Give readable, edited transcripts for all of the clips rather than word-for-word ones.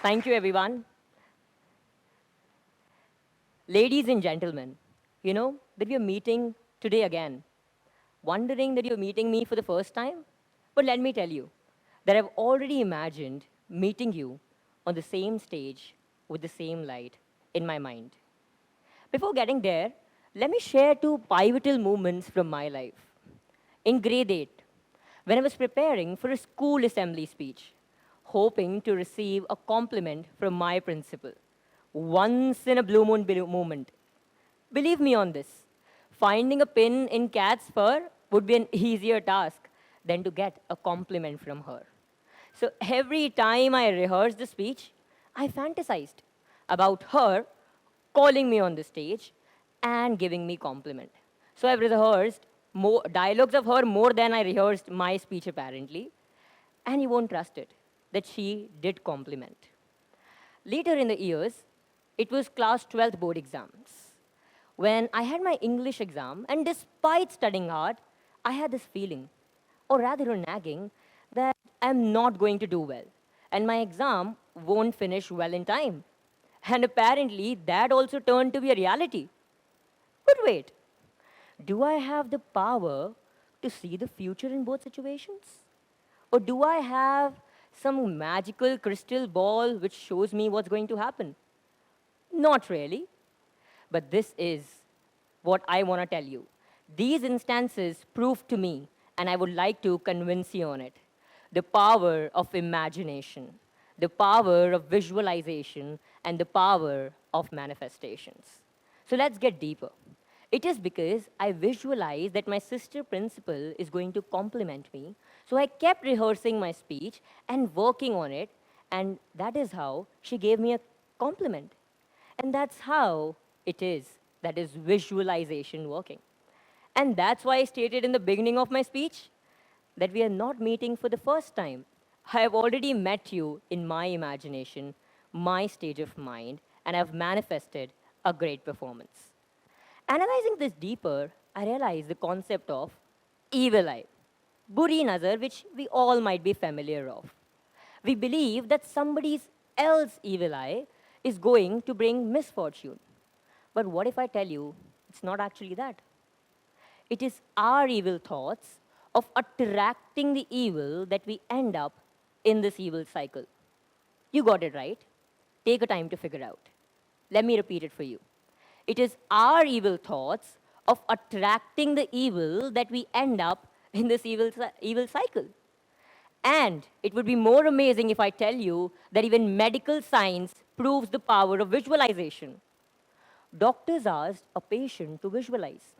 Thank you, everyone. Ladies and gentlemen, you know that we are meeting today again. Wondering that you're meeting me for the first time? But let me tell you that I've already imagined meeting you on the same stage with the same light in my mind. Before getting there, let me share two pivotal moments from my life. In grade 8, when I was preparing for a school assembly speech, hoping to receive a compliment from my principal. Once in a blue moon moment. Believe me on this. Finding a pin in cat's fur would be an easier task than to get a compliment from her. So every time I rehearsed the speech, I fantasized about her calling me on the stage and giving me compliment. So I've rehearsed more dialogues of her more than I rehearsed my speech apparently. And you won't trust it that she did compliment. Later in the years, it was class 12th board exams. When I had my English exam, and despite studying hard, I had this feeling, or rather a nagging, that I'm not going to do well, and my exam won't finish well in time. And apparently, that also turned to be a reality. But wait, do I have the power to see the future in both situations? Or do I have some magical crystal ball which shows me what's going to happen? Not really. But this is what I want to tell you. These instances prove to me, and I would like to convince you on it, the power of imagination, the power of visualization, and the power of manifestations. So let's get deeper. It is because I visualized that my sister principal is going to compliment me. So I kept rehearsing my speech and working on it, and that is how she gave me a compliment. And that's how it is. That is visualization working. And that's why I stated in the beginning of my speech that we are not meeting for the first time. I have already met you in my imagination, my stage of mind, and I've manifested a great performance. Analyzing this deeper, I realized the concept of evil eye, buri nazar, which we all might be familiar of. We believe that somebody's else evil eye is going to bring misfortune. But what if I tell you it's not actually that? It is our evil thoughts of attracting the evil that we end up in this evil cycle. You got it right. Take a time to figure out. Let me repeat it for you. It is our evil thoughts of attracting the evil that we end up in this evil cycle. And it would be more amazing if I tell you that even medical science proves the power of visualization. Doctors asked a patient to visualize,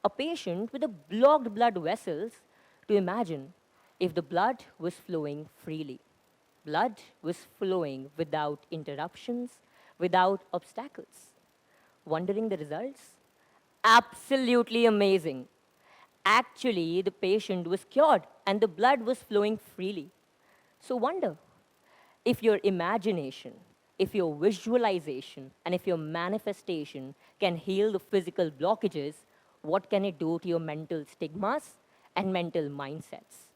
a patient with a blocked blood vessels to imagine if the blood was flowing freely. Blood was flowing without interruptions, without obstacles. Wondering the results? Absolutely amazing. Actually, the patient was cured and the blood was flowing freely. So wonder if your imagination, if your visualization, and if your manifestation can heal the physical blockages, what can it do to your mental stigmas and mental mindsets?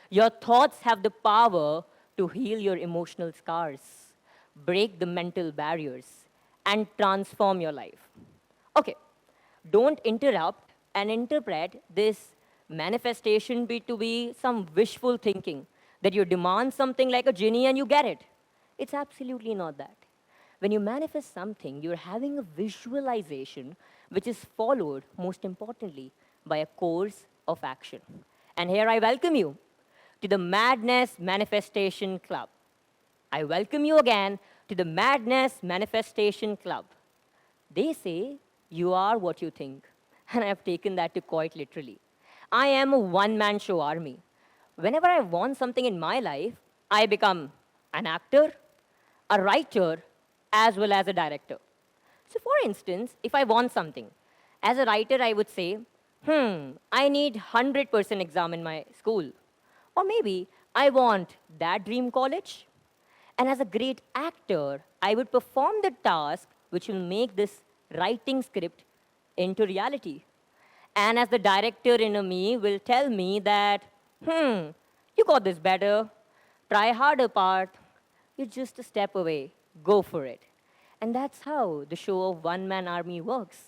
Your thoughts have the power to heal your emotional scars, break the mental barriers, and transform your life. Okay, don't interrupt and interpret this manifestation to be some wishful thinking that you demand something like a genie and you get it. It's absolutely not that. When you manifest something, you're having a visualization which is followed, most importantly, by a course of action. And here I welcome you to the Madness Manifestation Club. I welcome you again to the Madness Manifestation Club. They say you are what you think, and I have taken that to quite literally. I am a one man show army. Whenever I want something in my life, I become an actor, a writer, as well as a director. So, for instance, if I want something, as a writer, I would say, I need 100% exam in my school. Or maybe I want that dream college. And as a great actor, I would perform the task which will make this writing script into reality. And as the director in me will tell me that, you got this better, try harder part, you're just a step away go for it. And that's how the show of one man army works.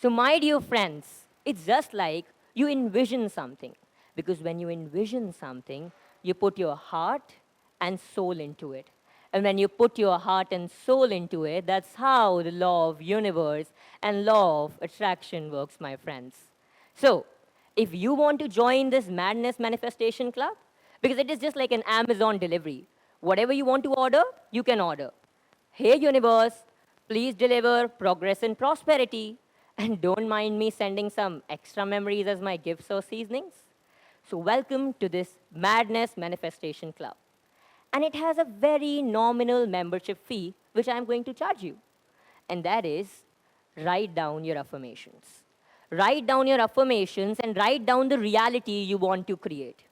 So, my dear friends, it's just like you envision something. Because when you envision something, you put your heart and soul into it. And when you put your heart and soul into it, that's how the law of universe and law of attraction works, my friends. So, if you want to join this Madness Manifestation Club, because it is just like an Amazon delivery, whatever you want to order, you can order. Hey, universe, please deliver progress and prosperity. And don't mind me sending some extra memories as my gifts or seasonings. So, welcome to this Madness Manifestation Club. And it has a very nominal membership fee, which I'm going to charge you. And that is write down your affirmations. Write down your affirmations and write down the reality you want to create.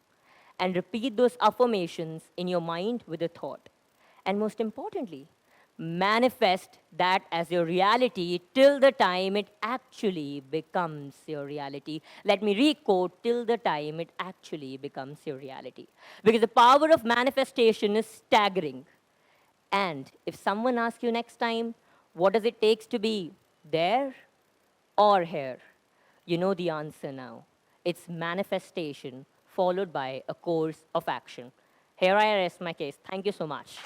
And repeat those affirmations in your mind with a thought. And most importantly, manifest that as your reality till the time it actually becomes your reality. Let me requote, till the time it actually becomes your reality. Because the power of manifestation is staggering. And if someone asks you next time, what does it take to be there or here? You know the answer now. It's manifestation followed by a course of action. Here I rest my case. Thank you so much.